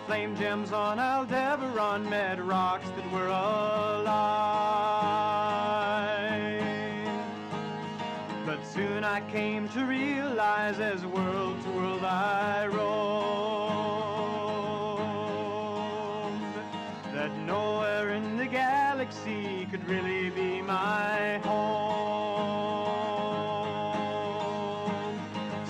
flame gems on Aldebaran met rocks that were alive. But soon I came to realize as world to world I roamed, that nowhere in the galaxy could really be my home.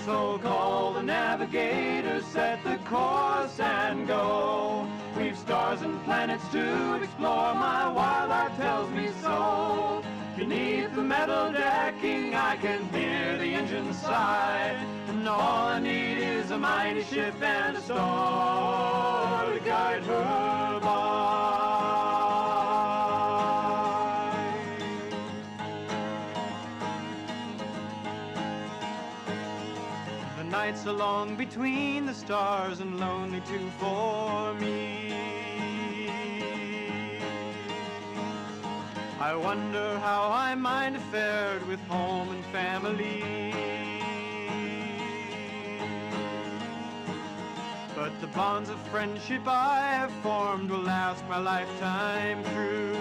So call the navigator, set the course and go. We've stars and planets to explore, my wild heart tells me so. Beneath the metal decking I can hear the engines sigh, and all I need is a mighty ship and a star to guide her by. The nights are long between the stars and lonely too for me. I wonder how I might have fared with home and family. But the bonds of friendship I have formed will last my lifetime through.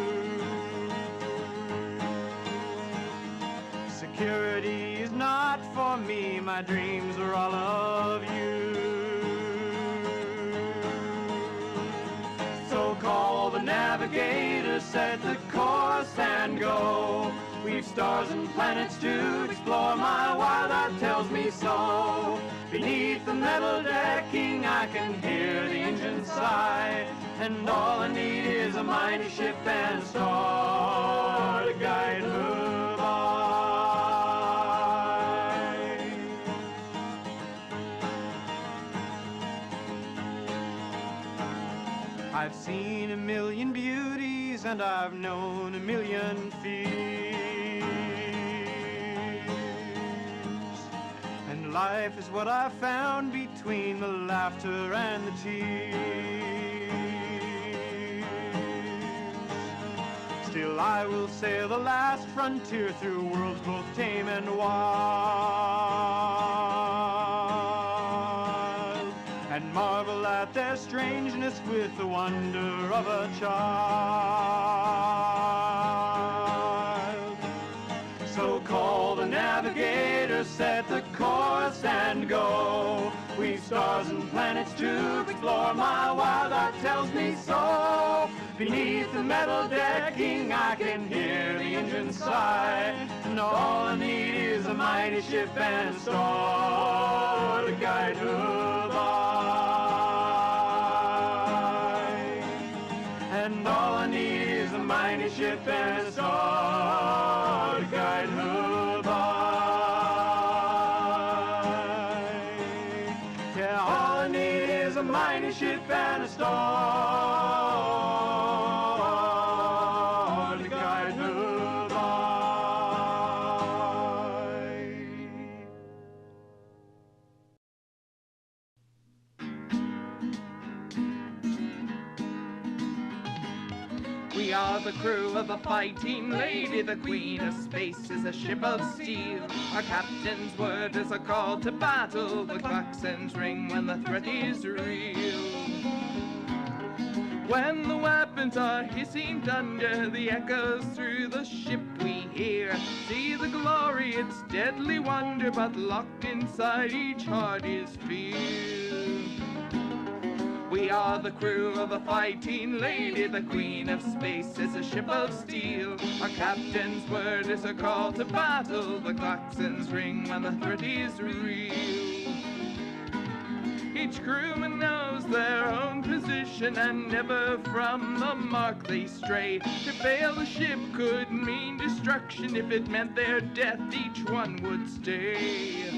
Security is not for me, my dreams are all of you. So call the navigator, set the course and go. We've stars and planets to explore, my wild heart tells me so. Beneath the metal decking I can hear the engines sigh, and all I need is a mighty ship and a star to guide her by. I've seen a million beauties and I've known a million fears, and life is what I've found between the laughter and the tears. Still I will sail the last frontier through worlds both tame and wild, and marvel at their strangeness with the wonder of a child. So call the navigator, set the course and go. We've stars and planets to explore, my wild heart tells me so. Beneath the metal decking I can hear the engines sigh, and all I need is a mighty ship and a star to guide her by. And all I need is a mighty ship and a star to guide her by. Yeah, all I need is a mighty ship and a star to guide her by. We are the crew of a fighting lady, the queen of space is a ship of steel. Our captain's word is a call to battle, the klaxons ring when the threat is real. When the weapons are hissing thunder, the echoes through the ship we hear. See the glory, its deadly wonder, but locked inside each heart is fear. We are the crew of a fighting lady, the queen of space is a ship of steel. Our captain's word is a call to battle, the klaxons ring when the threat is real. Each crewman knows their own position, and never from the mark they stray. To fail the ship could mean destruction, if it meant their death each one would stay.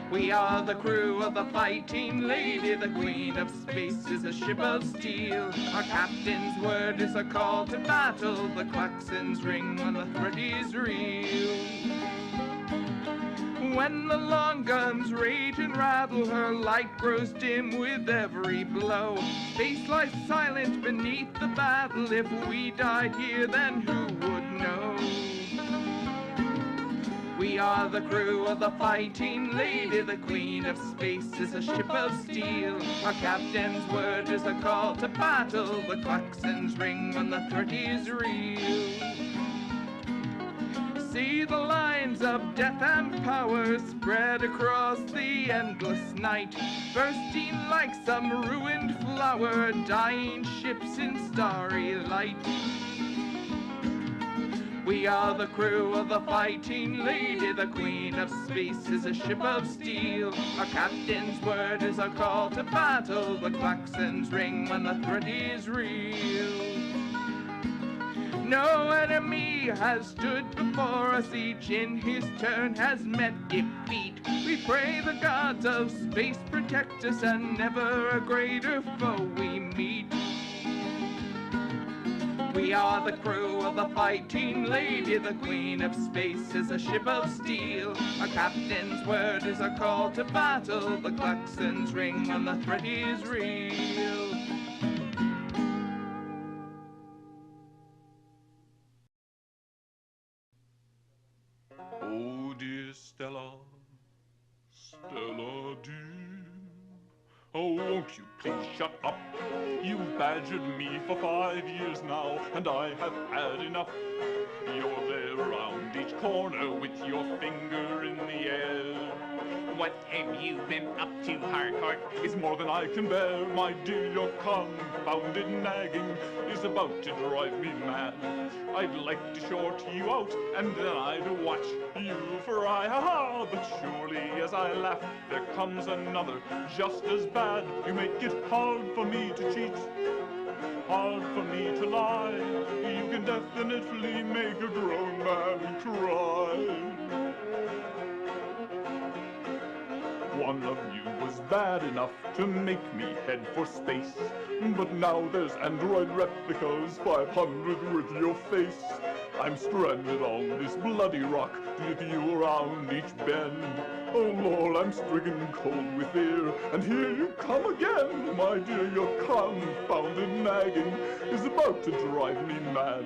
We are the crew of the fighting lady, the queen of space is a ship of steel. Our captain's word is a call to battle, the klaxons ring when the threat is real. When the long guns rage and rattle, her light grows dim with every blow. Space lies silent beneath the battle, if we died here then who would know? We are the crew of the Fighting Lady. The Queen of Space is a ship of steel. Our captain's word is a call to battle. The klaxons ring when the threat is real. See the lines of death and power spread across the endless night, bursting like some ruined flower, dying ships in starry light. We are the crew of the Fighting Lady. The Queen of Space is a ship of steel. Our captain's word is a call to battle. The klaxons ring when the threat is real. No enemy has stood before us, each in his turn has met defeat. We pray the gods of space protect us, and never a greater foe we meet. We are the crew of the Fighting Lady. The Queen of Space is a ship of steel. Our captain's word is a call to battle. The klaxons ring when the threat is real. Oh dear Stella, Stella dear, oh won't you please shut up? You've badgered me for 5 years now, and I have had enough. You're there round each corner with your finger in the air. What have you been up to, Harcourt? It's more than I can bear, my dear. Your confounded nagging is about to drive me mad. I'd like to short you out, and then I'd watch you fry. Ha-ha! But surely as I laugh, there comes another just as bad. You make it hard for me to cheat, hard for me to lie. You can definitely make a grown man cry. One of you was bad enough to make me head for space, but now there's android replicas 500 with your face. I'm stranded on this bloody rock with you around each bend. Oh Lord, I'm stricken cold with fear, and here you come again. My dear, your confounded nagging is about to drive me mad.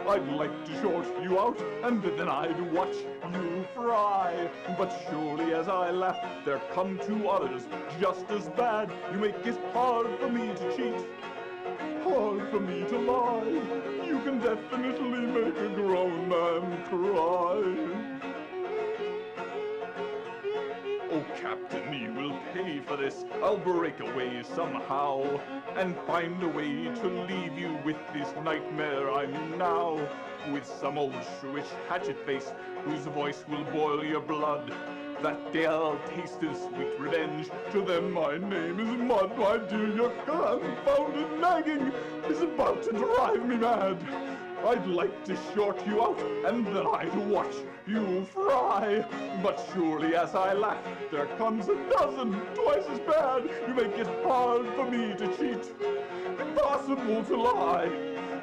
I'd like to short you out, and then I'd watch you fry. But surely as I laugh, there come two others just as bad. You make it hard for me to cheat, hard for me to lie. You can definitely make a grown man cry. Oh, Captain, you will pay for this. I'll break away somehow and find a way to leave you with this nightmare I'm in now. With some old shrewish hatchet face whose voice will boil your blood. That day I'll taste his sweet revenge. To them my name is Mud. My dear, your confounded nagging is about to drive me mad. I'd like to short you out, and then I'd watch you fry. But surely as I laugh, there comes a dozen twice as bad. You make it hard for me to cheat, impossible to lie.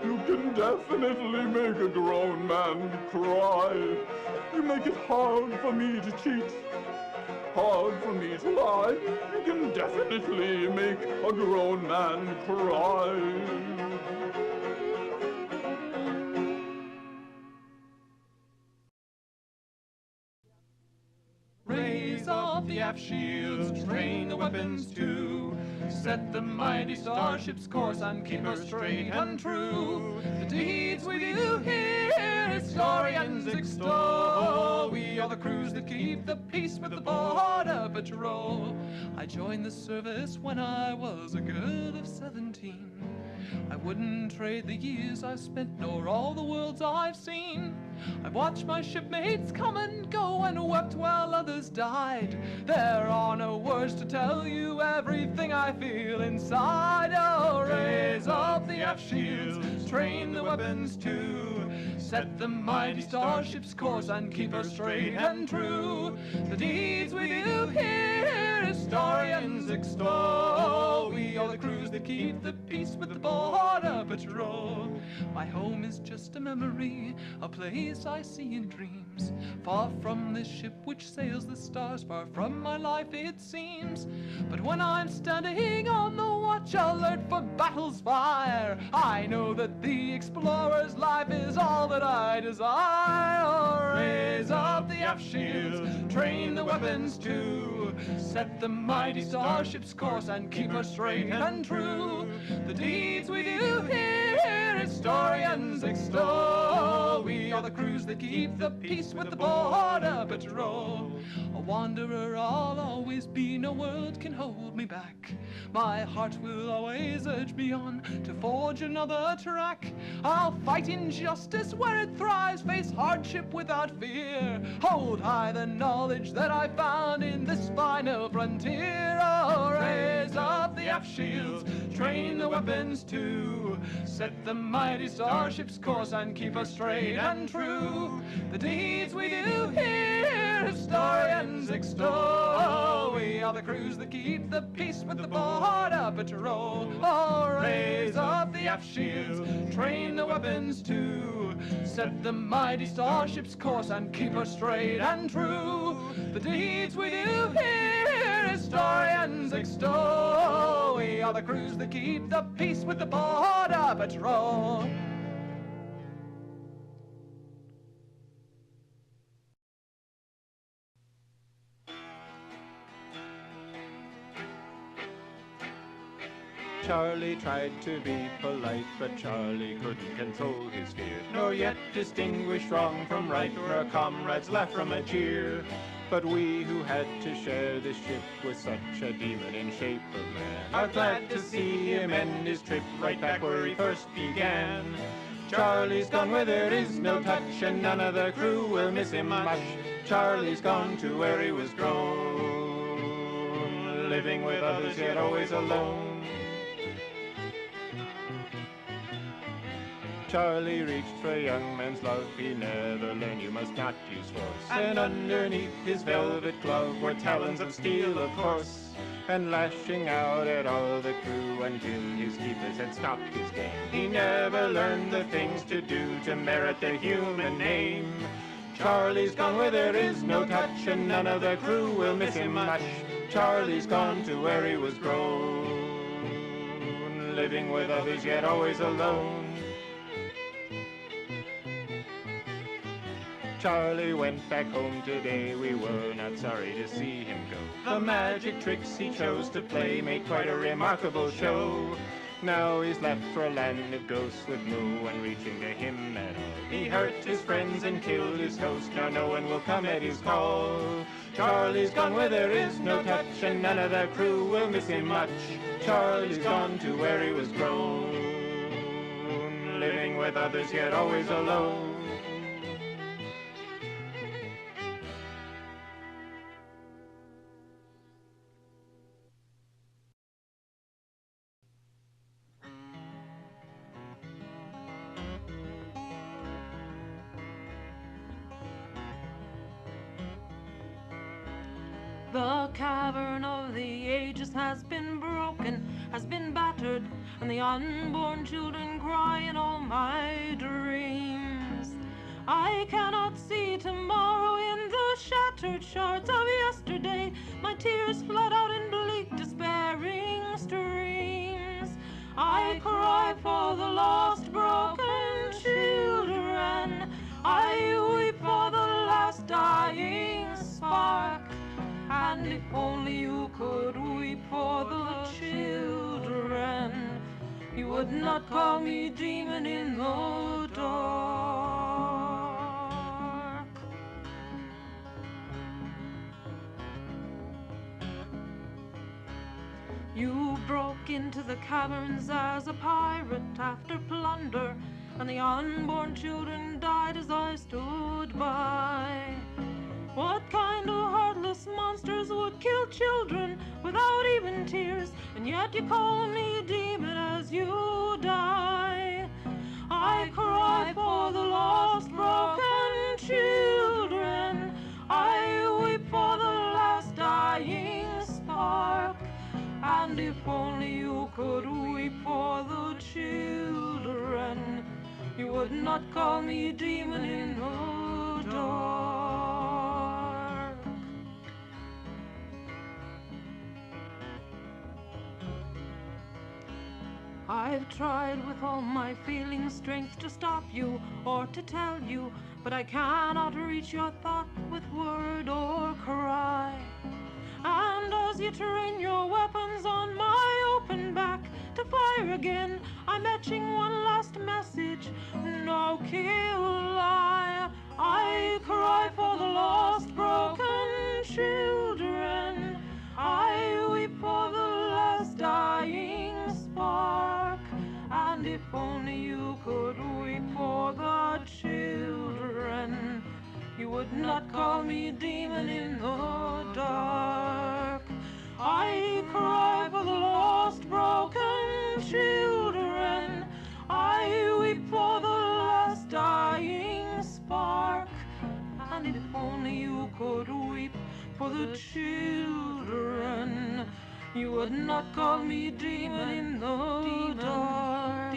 You can definitely make a grown man cry. You make it hard for me to cheat, hard for me to lie. You can definitely make a grown man cry. Raise up the aft shields, train the weapons too. Set the mighty starship's course and keep her straight and true. The deeds we do here, historians extol. We are the crews that keep the peace with the border patrol. I joined the service when I was a girl of 17. I wouldn't trade the years I've spent nor all the worlds I've seen. I've watched my shipmates come and go and wept while others died. There are no words to tell you everything I feel inside. Oh, raise up the aft shields, train the weapons too. Set the mighty starship's course and keep her straight and true. The deeds we do here, historians extol. We are the crews that keep the peace with the Border Patrol. My home is just a memory, a place I see in dreams. Far from this ship which sails the stars, far from my life it seems. But when I'm standing on the watch, alert for battle's fire, I know that the explorer's life is all that I desire. Raise up the aft shields, train the weapons too, set the mighty starship's course and keep her straight and true. The deeds we do here, historians extol. We are the crews that keep the peace with the Border Patrol. A wanderer I'll always be, no world can hold me back. My heart will always urge me on to forge another track. I'll fight injustice where it thrives, face hardship without fear, hold high the knowledge that I found in this final frontier. Oh, raise up the aft shields, train the weapons too, set the mighty starship's course and keep us straight and true. The deeds we do here, historians extol. We are the crews that keep the peace with the Border Patrol. Oh, raise up the aft shields, train the weapons too, set the mighty starship's course and keep us straight and true. The deeds we do here, historians extol. We are the crews that keep the peace with the Border Patrol. Charlie tried to be polite, but Charlie couldn't control his fear, nor yet distinguish wrong from right, nor a comrade's laugh from a cheer. But we who had to share this ship with such a demon in shape of man are glad to see him end his trip right back where he first began. Charlie's gone where there is no touch, and none of the crew will miss him much. Charlie's gone to where he was grown, living with others yet always alone. Charlie reached for a young man's love, he never learned you must not use force. And underneath his velvet glove were talons of steel, of course, and lashing out at all the crew until his keepers had stopped his game. He never learned the things to do to merit the human name. Charlie's gone where there is no touch, and none of the crew will miss him much. Charlie's gone to where he was grown, living with others yet always alone. Charlie went back home today, we were not sorry to see him go. The magic tricks he chose to play made quite a remarkable show. Now he's left for a land of ghosts with no one reaching to him at all. He hurt his friends and killed his host, now no one will come at his call. Charlie's gone where there is no touch, and none of the crew will miss him much. Charlie's gone to where he was grown, living with others yet always alone. The cavern of the ages has been broken, has been battered, and the unborn children cry in all my dreams. I cannot see tomorrow in the shattered shards of yesterday. My tears flood out in bleak, despairing streams. I cry for the lost, broken children. I weep for the last dying spark. And if only you could weep for the children, you would not call me demon in the dark. You broke into the caverns as a pirate after plunder, and the unborn children died as I stood by. What kind of heartless monsters would kill children without even tears, and yet you call me demon as you die? I cry for the lost, broken children. I weep for the last dying spark. And And if only you could weep for the children, you would not call me demon in the dark. I've tried with all my feeling strength to stop you or to tell you, but I cannot reach your thought with word or cry. And as you train your weapons on my open back to fire again, I'm etching one last message: no kill I cry for the lost broken children. I weep for the last dying spark. And if only you could weep for the children, you would not call me demon in the dark. I cry for the lost broken children. I weep for the last dying spark. And if only you could weep for the children, you would not call me demon in the dark.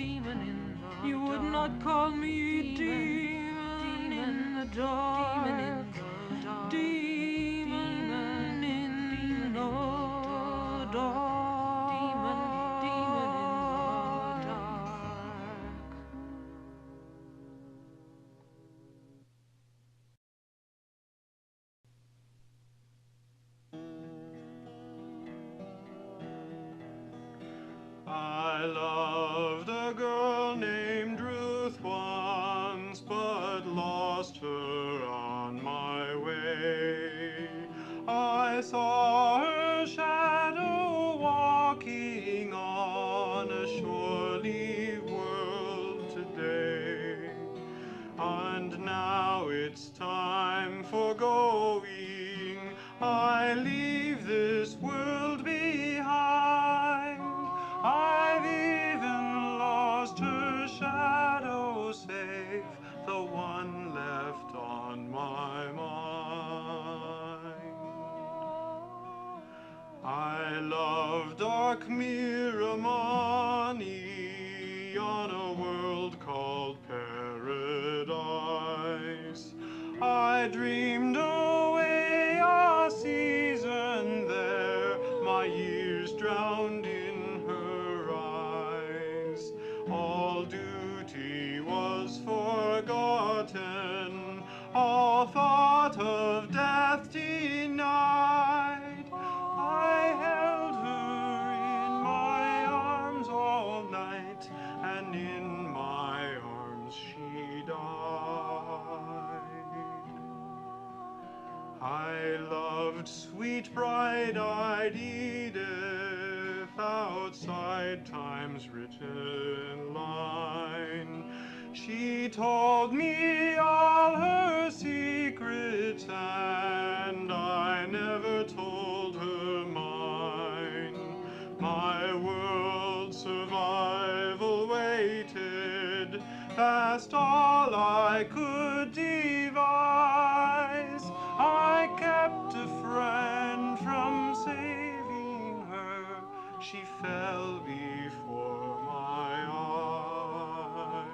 You would not call me demon in the dark. Demon in the dark. Demon in the dark. I loved a girl named Ruth once, but lost her on my way. I saw her shadow walking on a shore-leave world today. And now it's time for going. I leave this world behind. I've even lost her shadow, save the one left on my mind. I love dark Miramani on a world called Paradise. I dreamed away a season there, my years drowned in her eyes. All duty was forgotten, all thought of death denied. I held her in my arms all night, and in my arms she died. I loved sweet bright-eyed Edith outside time's written line. She told me all her secrets, and I never told her mine. My world's survival waited, past all I could devise. I kept a friend from saving her. She fell before my eyes.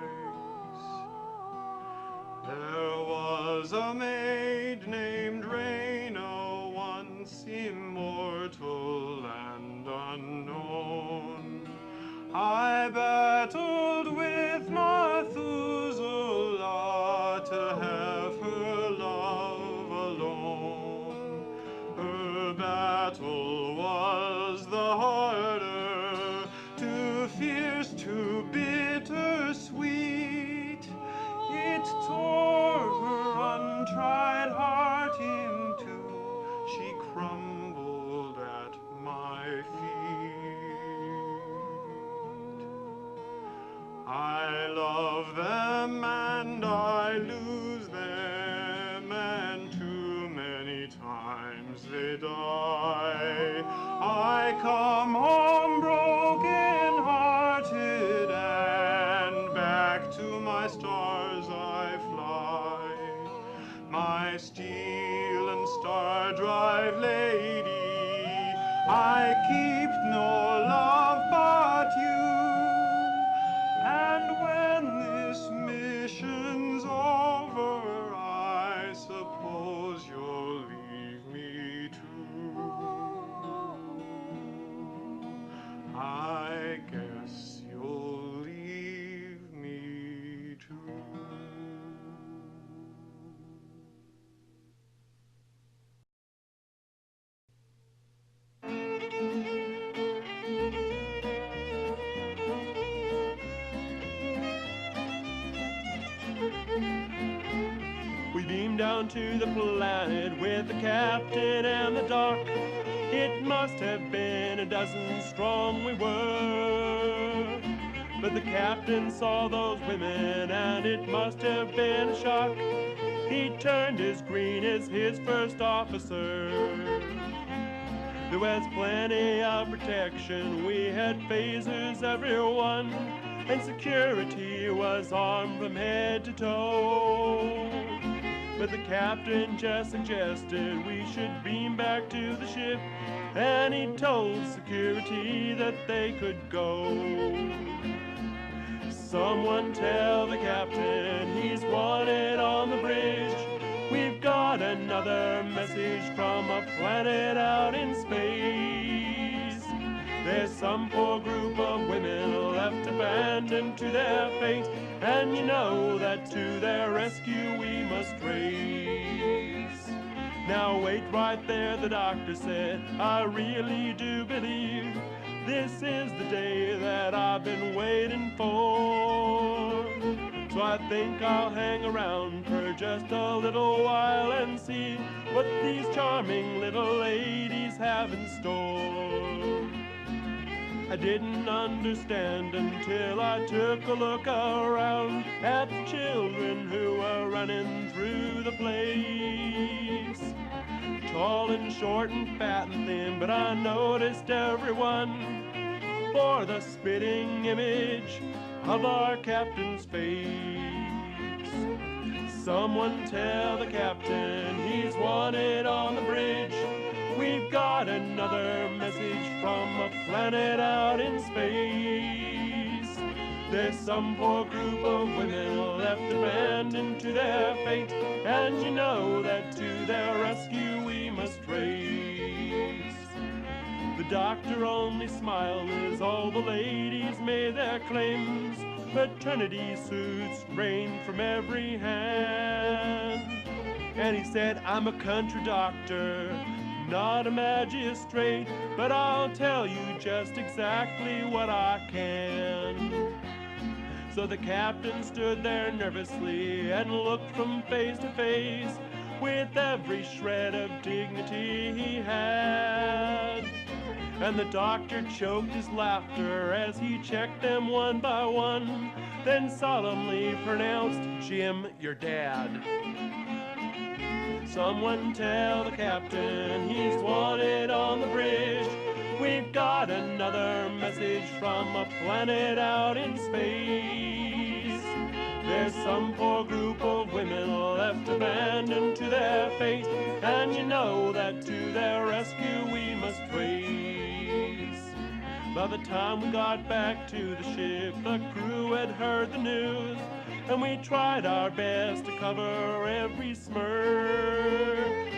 There was a maid named Raina, once immortal and unknown. I battled with Methuselah to have her love alone. Her battle was the harder, too fierce, too bitter-sweet. It tore her untried heart in two. She crumbled at my feet. I love them and I lose them, and too many times they die. I come home broken-hearted, and back to my stars I fly. My steel and star drive lady, I keep no onto the planet with the captain and the doc. It must have been a dozen strong we were. But the captain saw those women and it must have been a shock. He turned as green as his first officer. There was plenty of protection, we had phasers everyone, and security was armed from head to toe. But the captain just suggested we should beam back to the ship, and he told security that they could go. Someone tell the captain he's wanted on the bridge. We've got another message from a planet out in space. There's some poor group of women left abandoned to their fate, and you know that to their rescue we must race. Now wait right there, the doctor said, I really do believe this is the day that I've been waiting for. So I think I'll hang around for just a little while and see what these charming little ladies have in store. I didn't understand until I took a look around at the children who were running through the place. Tall and short and fat and thin, but I noticed everyone bore the spitting image of our captain's face. Someone tell the captain he's wanted on the bridge. We've got another message from a planet out in space. There's some poor group of women left abandoned to their fate, and you know that to their rescue we must race. The doctor only smiled as all the ladies made their claims. Maternity suits rained from every hand. And he said, I'm a country doctor, not a magistrate, but I'll tell you just exactly what I can. So the captain stood there nervously and looked from face to face with every shred of dignity he had. And the doctor choked his laughter as he checked them one by one, then solemnly pronounced, Jim, your dad. Someone tell the captain he's wanted on the bridge. We've got another message from a planet out in space. There's some poor group of women left abandoned to their fate, and you know that to their rescue we must race. By the time we got back to the ship, the crew had heard the news, and we tried our best to cover every smirk.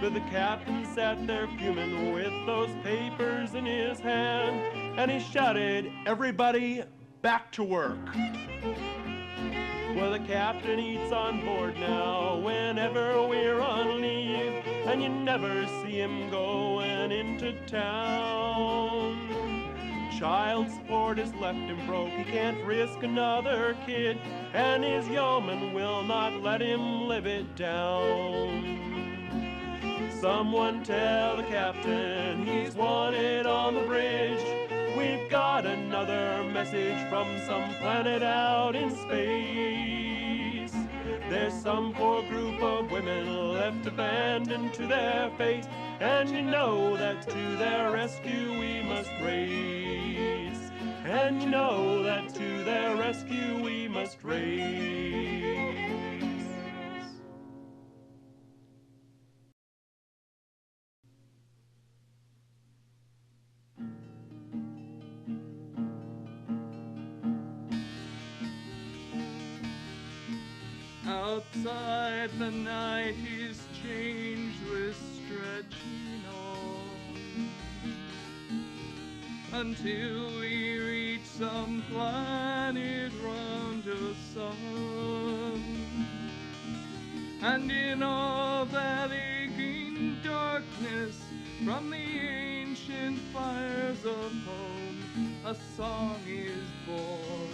But the captain sat there fuming with those papers in his hand, and he shouted, everybody back to work. Well, the captain eats on board now whenever we're on leave, and you never see him going into town. Child support is left him broke, he can't risk another kid, and his yeoman will not let him live it down. Someone tell the captain he's wanted on the bridge. We've got another message from some planet out in space. There's some poor group of women left abandoned to their fate, and you know that to their rescue we must race. And you know that to their rescue we must race. Outside the night is changeless, stretching on until we reach some planet round a sun. And in all that aching darkness, from the ancient fires of home, a song is born.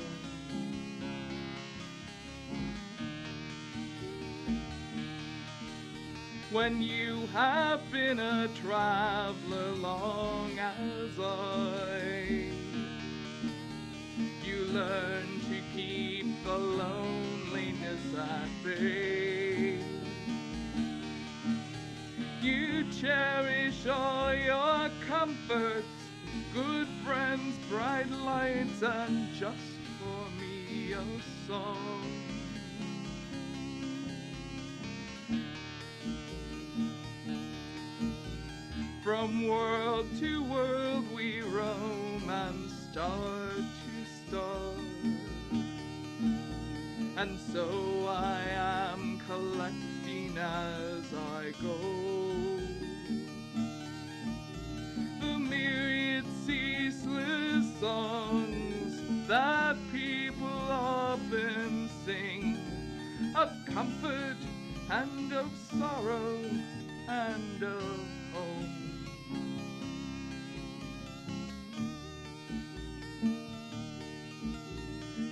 when you have been a traveler long as I. You learn to keep the loneliness at bay. You cherish all your comforts, good friends, bright lights, and just for me a song. From world to world we roam and star to star. And so I am collecting as I go the myriad ceaseless songs that people often sing, of comfort and of sorrow and of home.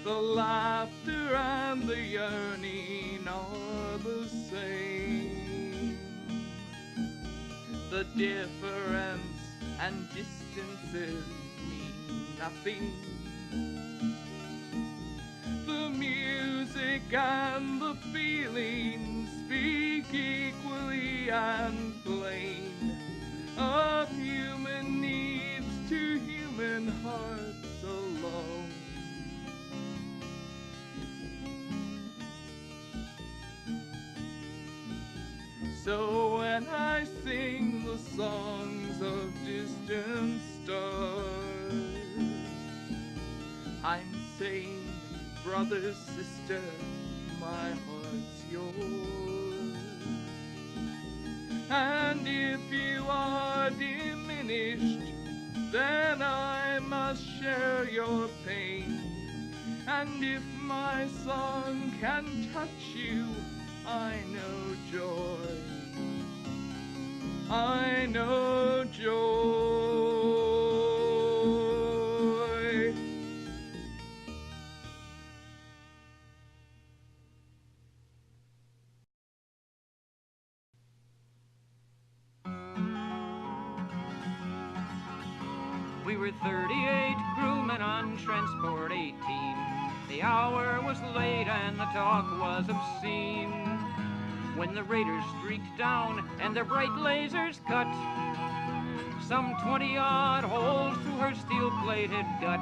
The laughter and the yearning are the same. The difference and distances mean nothing. The music and the feelings speak equally and plain of human needs to human hearts alone. So when I sing the songs of distant stars, I'm saying, brother, sister, my heart's yours. And if you are diminished, then I must share your pain. And if my song can touch you, I know joy. I know joy. We were 38 crewmen on Transport 18. The hour was late and the talk was obscene, when the raiders streaked down and their bright lasers cut some 20-odd holes through her steel-plated gut.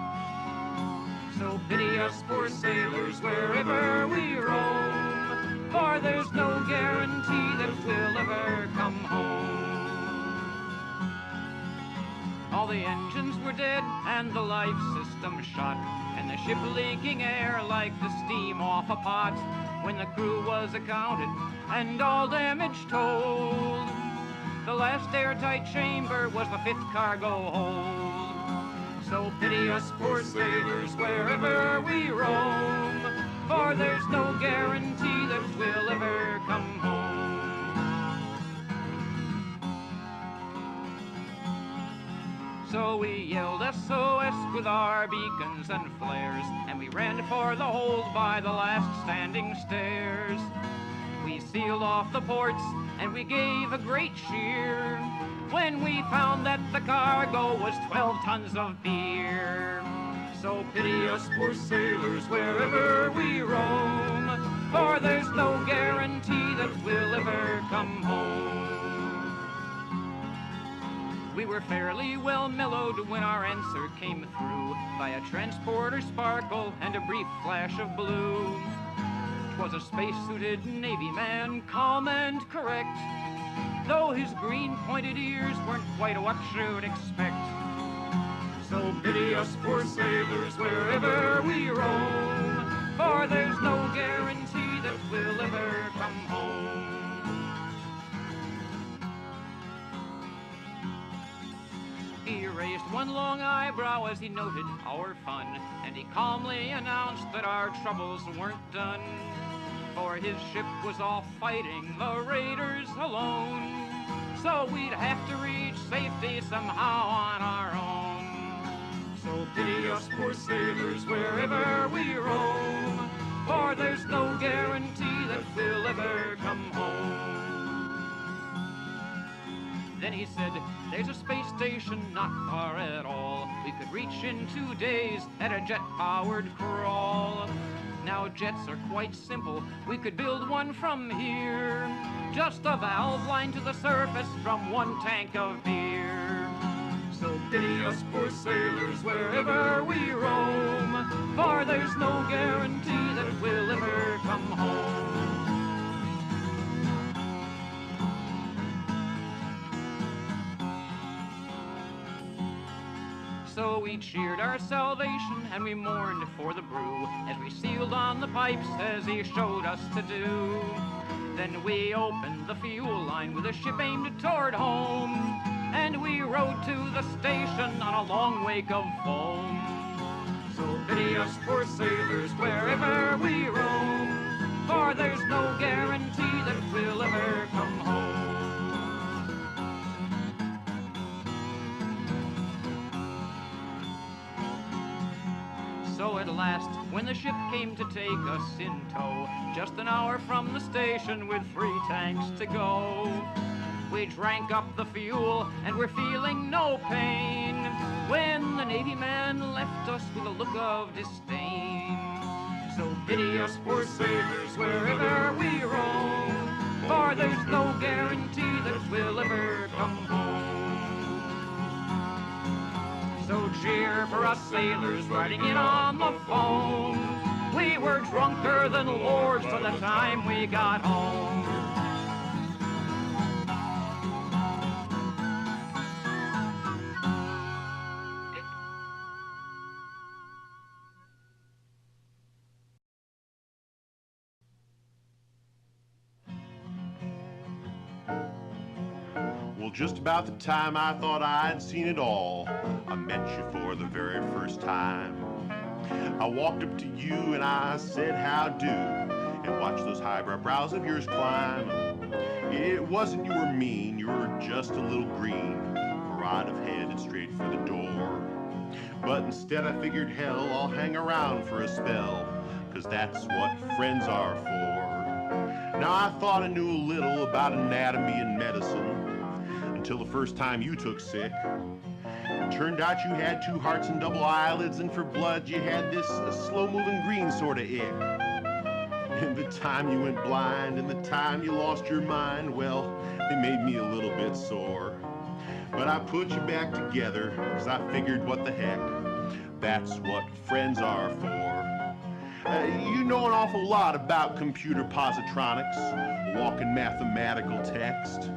So pity us poor sailors wherever we roam, for there's no guarantee that we'll ever come home. All the engines were dead and the life system shot, and the ship leaking air like the steam off a pot. When the crew was accounted and all damage told, the last airtight chamber was the 5th cargo hold. So pity us poor sailors wherever we roam, for there's no guarantee that we'll ever come home. So we yelled SOS with our beacons and flares, and we ran for the hold by the last standing stairs. We sealed off the ports and we gave a great cheer when we found that the cargo was 12 tons of beer. So pity us poor sailors wherever we roam, for there's no guarantee that we'll ever come home. We were fairly well mellowed when our answer came through by a transporter sparkle and a brief flash of blue. 'Twas a space-suited Navy man, calm and correct, though his green pointed ears weren't quite what you'd expect. So pity us poor sailors wherever we roam, for there's no guarantee that we'll ever come home. He raised one long eyebrow as he noted our fun, and he calmly announced that our troubles weren't done, for his ship was off fighting the raiders alone, so we'd have to reach safety somehow on our own. So pity us poor sailors wherever we roam, for there's no guarantee that we'll ever come home. Then he said, there's a space station not far at all. We could reach in 2 days at a jet-powered crawl. Now jets are quite simple, we could build one from here. Just a valve line to the surface from one tank of beer. So pity us poor sailors wherever we roam, for there's no guarantee that we'll ever come home. So we cheered our salvation and we mourned for the brew as we sealed on the pipes as he showed us to do. Then we opened the fuel line with a ship aimed toward home, and we rode to the station on a long wake of foam. So pity us poor sailors wherever we roam, for there's no guarantee that we'll ever come home. So at last, when the ship came to take us in tow, just an hour from the station with 3 tanks to go, we drank up the fuel and we're feeling no pain when the Navy man left us with a look of disdain. So pity us poor sailors wherever we roam, for there's no guarantee that we'll ever come home. So cheer for us sailors riding in on the foam. We were drunker than lords by the time we got home. Well, just about the time I thought I'd seen it all, I met you for the very first time. I walked up to you and I said, how do? And watched those highbrow brows of yours climb. It wasn't you were mean, you were just a little green, for I'd have headed straight for the door. But instead I figured, hell, I'll hang around for a spell, 'cause that's what friends are for. Now I thought I knew a little about anatomy and medicine, until the first time you took sick. It turned out you had 2 hearts and double eyelids, and for blood you had this slow-moving green sort of ick. And the time you went blind and the time you lost your mind, well, they made me a little bit sore. But I put you back together, 'cause I figured, what the heck, that's what friends are for. You know an awful lot about computer positronics, walking mathematical text.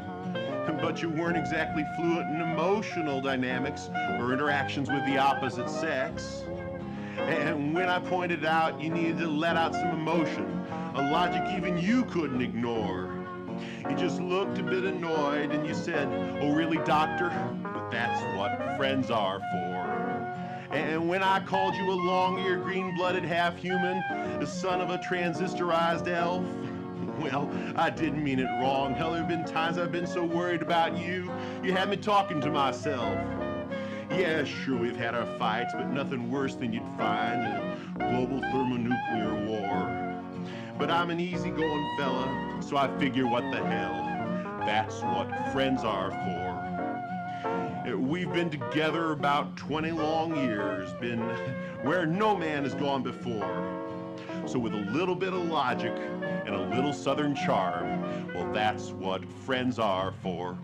But you weren't exactly fluent in emotional dynamics or interactions with the opposite sex. And when I pointed out you needed to let out some emotion, a logic even you couldn't ignore, you just looked a bit annoyed and you said, oh really, doctor? But that's what friends are for. And when I called you a long-eared, green-blooded half-human, the son of a transistorized elf, well, I didn't mean it wrong. Hell, there have been times I've been so worried about you, you had me talking to myself. Yeah, sure, we've had our fights, but nothing worse than you'd find in a global thermonuclear war. But I'm an easygoing fella, so I figure, what the hell, that's what friends are for. We've been together about 20 long years, been where no man has gone before. So with a little bit of logic and a little southern charm, well, that's what friends are for.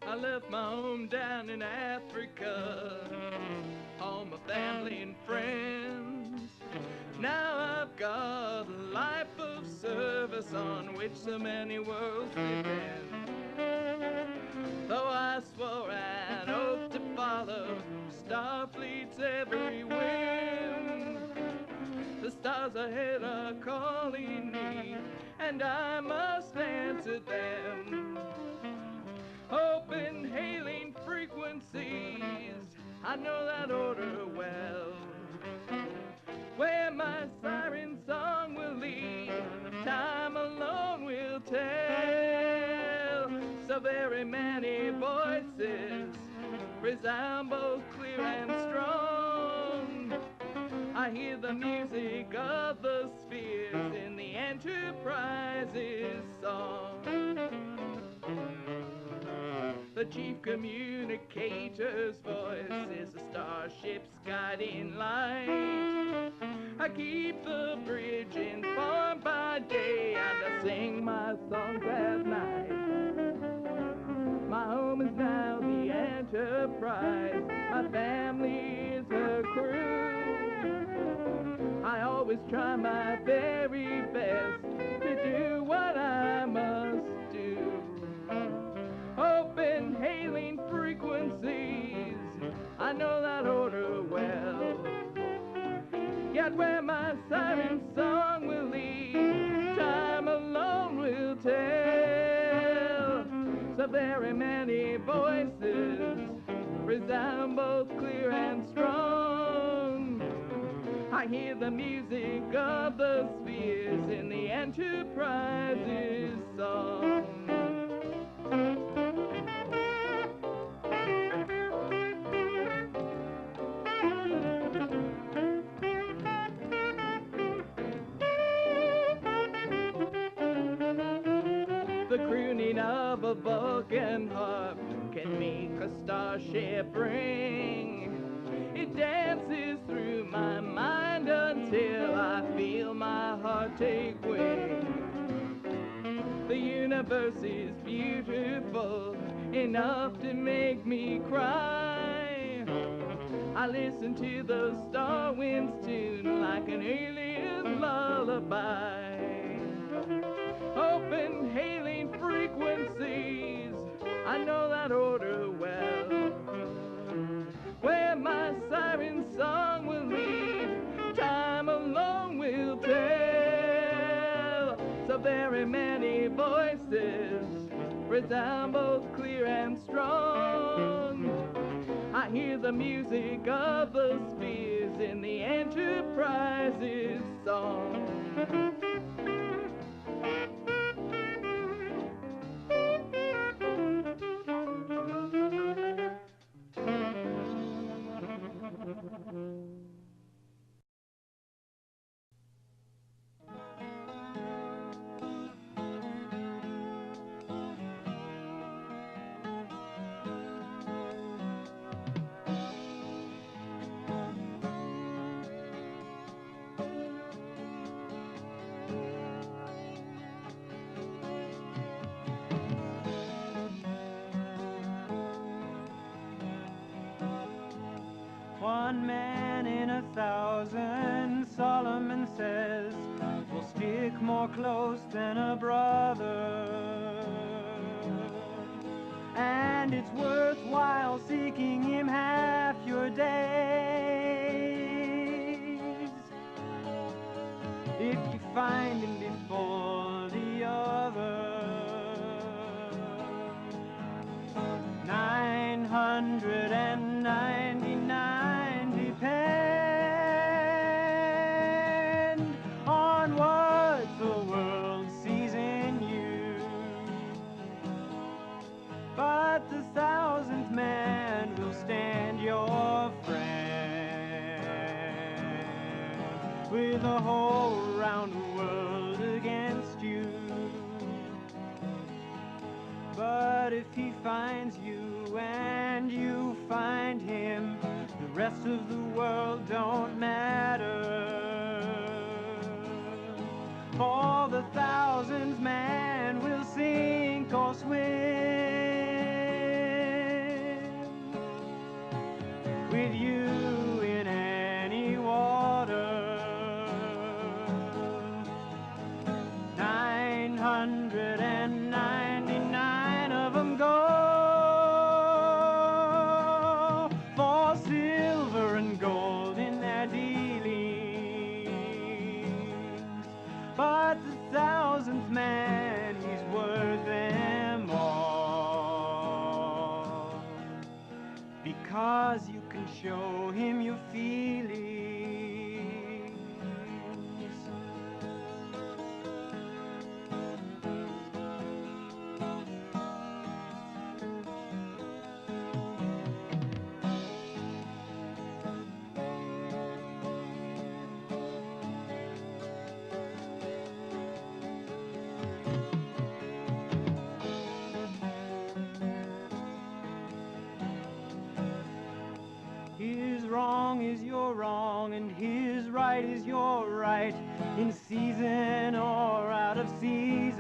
I left my home down in Africa, all my family and friends. Now I've got a life of service on which so many worlds depend. Though I swore an oath to follow Starfleet's every whim, the stars ahead are calling me, and I must answer them. Open hailing frequencies, I know that order well. Where my siren song will lead, time alone will tell. So very many voices resound clear and strong. I hear the music of the spheres in the Enterprise's song. The chief communicator's voice is the starship's guiding light. I keep the bridge informed by day, and I sing my songs at night. My home is now the Enterprise, my family is her crew. I always try my very best to do what I must do. Open hailing frequencies, I know that order well. Yet where my siren song will lead, time alone will tell. So very many voices resound both clear and strong. I hear the music of the spheres in the Enterprise's song. The crooning of a Vulcan harp can make a starship ring. It dances through my mind until I feel my heart take wing. The universe is beautiful enough to make me cry. I listen to the star wind's tune like an alien lullaby. Open hailing frequencies, I know that order well. Where my siren song will lead, time alone will tell. So very many voices resound both clear and strong. I hear the music of the spheres in the Enterprise's song. One man in 1,000, Solomon says, will stick more close than a brother. And it's worthwhile seeking him half your days. If you find him before the other. 999 depend on what the world sees in you. But the 1,000th man will stand your friend with the whole round world against you. But if he finds you and you find him, the rest of the world don't matter. For the 1,000th man will sink or swim with you in any water. 999 of them go for silver and gold in their dealings. But the 1,000th man, he's worth them all, because you can show him is your wrong and his right is your right, in season or out of season.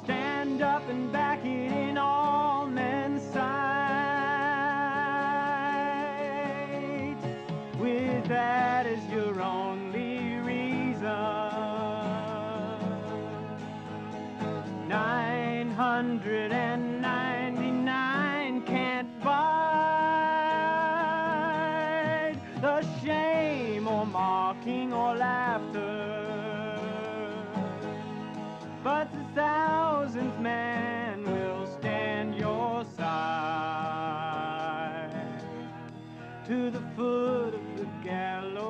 Stand up and back it in all men's sight, with that as your only reason. 999 can't bide the shame or mocking or laughter, but the 1,000th man will stand your side to the foot of the gallows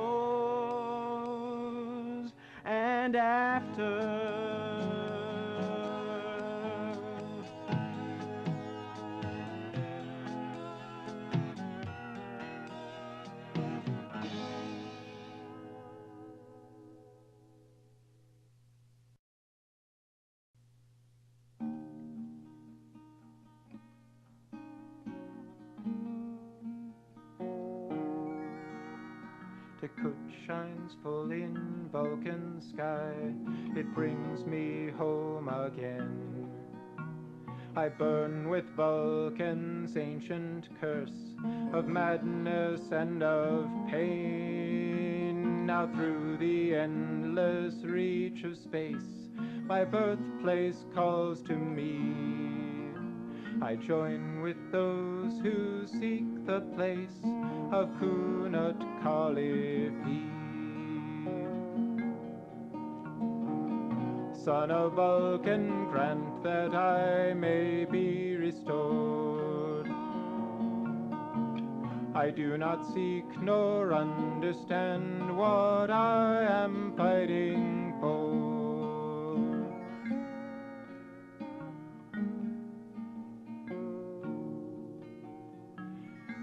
and after. Tikut shines full in Vulcan sky, it brings me home again. I burn with Vulcan's ancient curse of madness and of pain. Now through the endless reach of space, my birthplace calls to me. I join with those who seek the place of Kunut Kalifi. Son of Vulcan, grant that I may be restored. I do not seek nor understand what I am fighting for.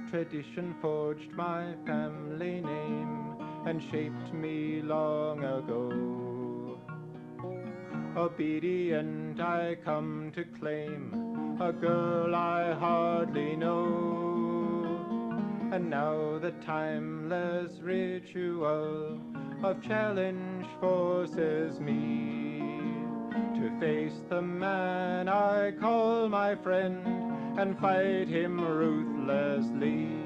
Tradition forged my family name and shaped me long ago. Obedient I come to claim a girl I hardly know. And now the timeless ritual of challenge forces me to face the man I call my friend and fight him ruthlessly.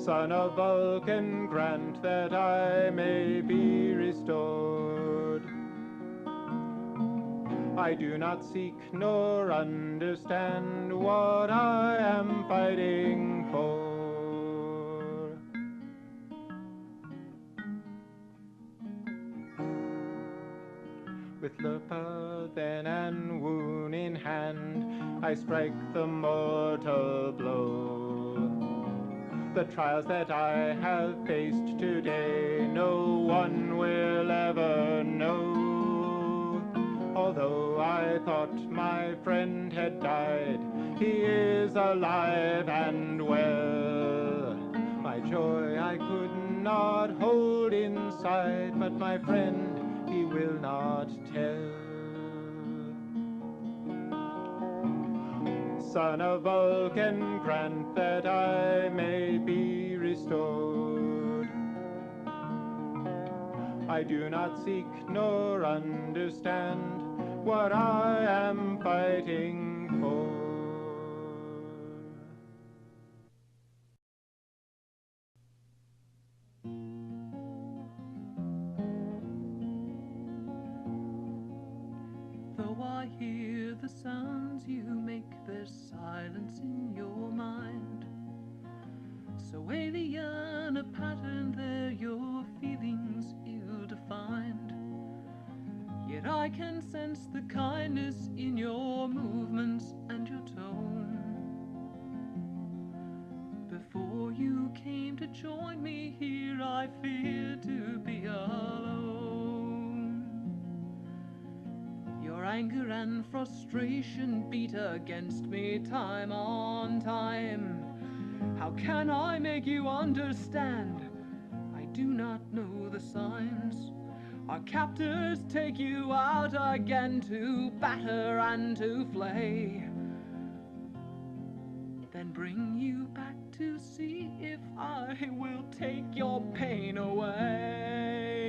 Son of Vulcan, grant that I may be restored. I do not seek nor understand what I am fighting for. With Lurpa then and wound in hand, I strike the mortal blow. The trials that I have faced today, no one will ever know. Although I thought my friend had died, he is alive and well. My joy I could not hold inside, but my friend he will not tell. Son of Vulcan, grant that I may be restored. I do not seek nor understand what I am fighting for. Though I hear the sounds you make, there's silence in your mind. So alien a pattern there, your feelings ill-defined. Yet I can sense the kindness in your movements and your tone. Before you came to join me here, I feared to be alone. Your anger and frustration beat against me time on time. How can I make you understand? I do not know the signs. Our captors take you out again to batter and to flay. bring you back to see if I will take your pain away.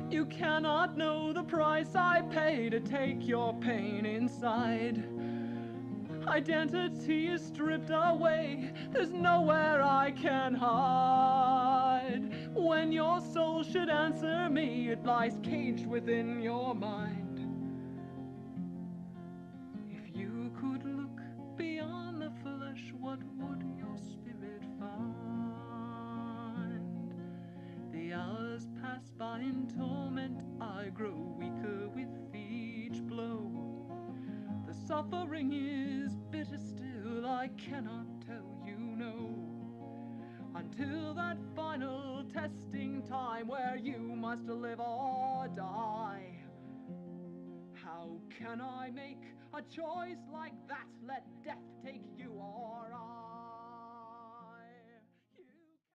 You cannot know the price I pay to take your pain inside. Identity is stripped away, there's nowhere I can hide. When your soul should answer me, it lies caged within your mind. If you could look beyond the flesh, what would your spirit find? The hours pass by in torment, I grow weaker with each blow. The suffering is bitter still, I cannot tell you no. Until that final testing time where you must live or die. How can I make a choice like that? Let death take you or I.